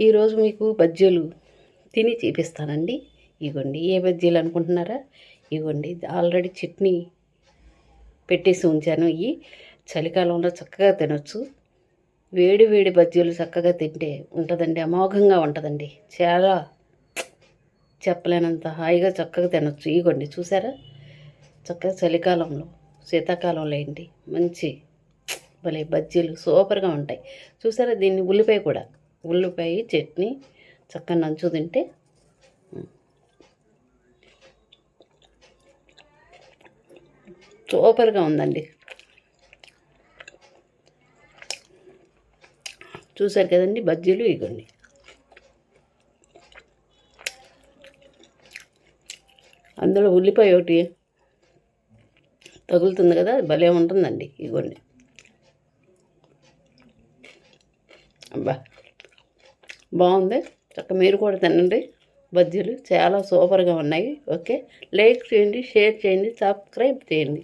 ఈరోజు మీకు బజ్జీలు తిని చూపిస్తానండి. ఇగోండి, ఏ బజ్జీలు అనుకుంటున్నారా? ఇగోండి, ఆల్రెడీ చట్నీ పెట్టేసి ఉంచాను. ఇవి చలికాలంలో చక్కగా తినొచ్చు. వేడి వేడి బజ్జీలు చక్కగా తింటే ఉంటుందండి, అమోఘంగా ఉంటుందండి. చాలా చెప్పలేనంత హాయిగా చక్కగా తినొచ్చు. ఇగోండి, చూసారా? చక్కగా చలికాలంలో, శీతాకాలంలో ఏంటి మంచి భలే బజ్జీలు సూపర్గా ఉంటాయి. చూసారా? దీన్ని ఉల్లిపాయ చట్నీ చక్కగా నంచు తింటే సూపర్గా ఉందండి. చూసారు కదండి బజ్జీలు. ఇగోండి, అందులో ఉల్లిపాయ ఒకటి తగులుతుంది కదా, భలే ఉంటుందండి. ఇగోండి, అబ్బా బాగుంది. చక్క మీరు కూడా తినండి. బజ్జీలు చాలా సూపర్గా ఉన్నాయి. ఓకే, లైక్ చేయండి, షేర్ చేయండి, సబ్స్క్రైబ్ చేయండి.